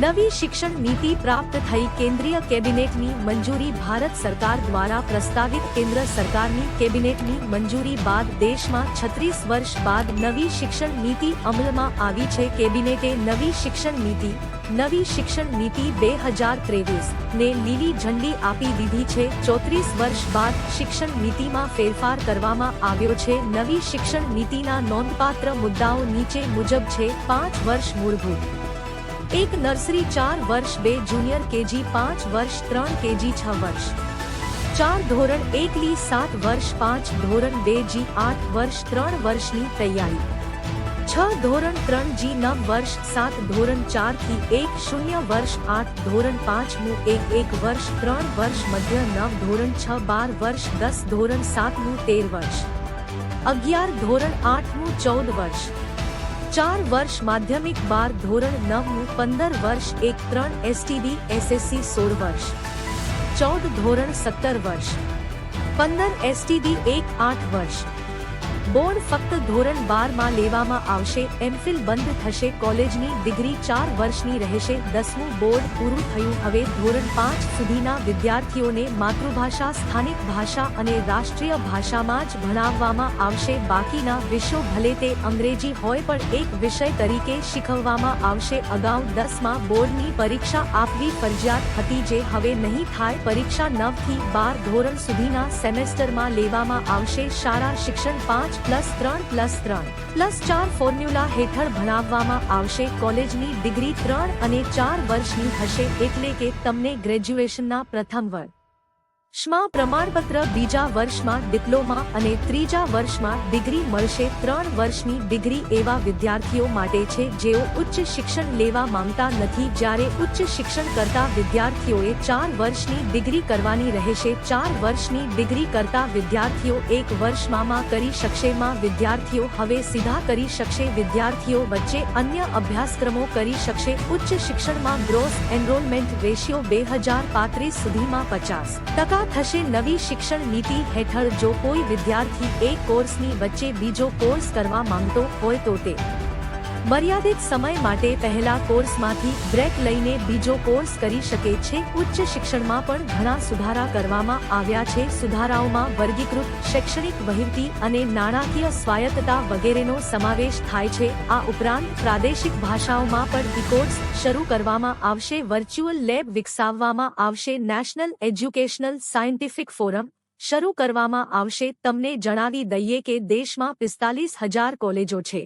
નવી શિક્ષણ નીતિ પ્રાપ્ત થઈ કેન્દ્રીય કેબિનેટની મંજૂરી ભારત સરકાર દ્વારા પ્રસ્તાવિત કેન્દ્ર સરકારની કેબિનેટની મંજૂરી બાદ દેશમાં 36 વર્ષ બાદ નવી શિક્ષણ નીતિ અમલમાં આવી છે। કેબિનેટે નવી શિક્ષણ નીતિ 2023 ને લીલી ઝંડી આપી દીધી છે। 34 વર્ષ બાદ શિક્ષણ નીતિમાં ફેરફાર કરવામાં આવ્યો છે। નવી શિક્ષણ નીતિના નોંધપાત્ર મુદ્દાઓ નીચે મુજબ છે। 5 વર્ષ મૂળભૂત 1 નર્સરી 4 વર્ષ 2 જુનિયર કેજી 5 વર્ષ 3 કેજી 6 વર્ષ 4 ધોરણ 1 લી 7 વર્ષ 5 ધોરણ 2 જી 8 વર્ષ 3 વર્ષની તૈયારી 6 ધોરણ 3 જી 9 વર્ષ 7 ધોરણ 4 થી 1 0 વર્ષ 8 ધોરણ 5 મું 1 વર્ષ 3 વર્ષ મધ્ય 9 ધોરણ 6 12 વર્ષ 10 ધોરણ 7 મું 13 વર્ષ 11 ધોરણ 8 મું 14 વર્ષ 4 વર્ષ માધ્યમિક 12 ધોરણ 9 મું 15 વર્ષ 1 3 એસટીડી એસએસસી 16 વર્ષ 14 ધોરણ 17 વર્ષ 15 એસટીડી 1 8 વર્ષ બોર્ડ ફક્ત ધોરણ 12 માં લેવામાં આવશે। એમફિલ બંધ થશે। કોલેજની ડિગ્રી 4 વર્ષની રહેશે। 10મું બોર્ડ પૂરું થયું। હવે ધોરણ 5 સુધીના વિદ્યાર્થીઓને માતૃભાષા સ્થાનિક ભાષા અને રાષ્ટ્રીય ભાષામાં જ ભણાવવામાં આવશે। બાકીના વિષયો ભલે તે અંગ્રેજી હોય પણ એક વિષય તરીકે શીખવવામાં આવશે। અગાઉ 10મા બોર્ડની પરીક્ષા આપવી ફરજિયાત હતી જે હવે નહીં થાય। પરીક્ષા 9 થી 12 ધોરણ સુધીના સેમેસ્ટરમાં લેવામાં આવશે। શાળા શિક્ષણ 5+3+3+4 ફોર્મ્યુલા હેઠળ ભણાવવામાં આવશે। કોલેજની ડિગ્રી 3 અને 4 વર્ષની હશે એટલે કે તમને ગ્રેજ્યુએશનના પ્રથમ વર્ષમાં પ્રમાણપત્ર, બીજા વર્ષમાં ડિપ્લોમા અને ત્રીજા વર્ષમાં ડિગ્રી મળશે। 3 વર્ષની ડિગ્રી એવા વિદ્યાર્થીઓ માટે છે જેઓ ઉચ્ચ શિક્ષણ લેવા માંગતા નથી, જ્યારે ઉચ્ચ શિક્ષણ કરતા વિદ્યાર્થીઓએ 4 વર્ષની ડિગ્રી કરવાની રહેશે। 4 વર્ષની ડિગ્રી કરતા વિદ્યાર્થીઓ 1 વર્ષમાં કરી શકશે। માં વિદ્યાર્થીઓ હવે સીધા કરી શકશે। વિદ્યાર્થીઓ વચ્ચે અન્ય અભ્યાસક્રમો કરી શકશે। ઉચ્ચ શિક્ષણમાં ગ્રોસ એનરોલમેન્ટ રેશિયો 2035 સુધીમાં 50% થશે। નવી શિક્ષણ નીતિ હેઠળ જો કોઈ વિદ્યાર્થી એક કોર્સની વચ્ચે બીજો કોર્સ કરવા માંગતો હોય તો તે મર્યાદિત સમય માટે પહેલા કોર્સમાંથી બ્રેક લઈને બીજો કોર્સ કરી શકે છે। ઉચ્ચ શિક્ષણમાં પણ ઘણા સુધારા કરવામાં આવ્યા છે। સુધારાઓમાં વર્ગીકૃત શૈક્ષણિક વહીવટી અને નાણાકીય સ્વાયત્તતા વગેરેનો સમાવેશ થાય છે। આ ઉપરાંત પ્રાદેશિક ભાષાઓમાં પણ ઇકોર્સ શરૂ કરવામાં આવશે। વર્ચ્યુઅલ લેબ વિકસાવવામાં આવશે। નેશનલ એજ્યુકેશનલ સાયન્ટિફિક ફોરમ શરૂ કરવામાં આવશે। તમને જણાવી દઈએ કે દેશમાં 45,000 કોલેજો છે।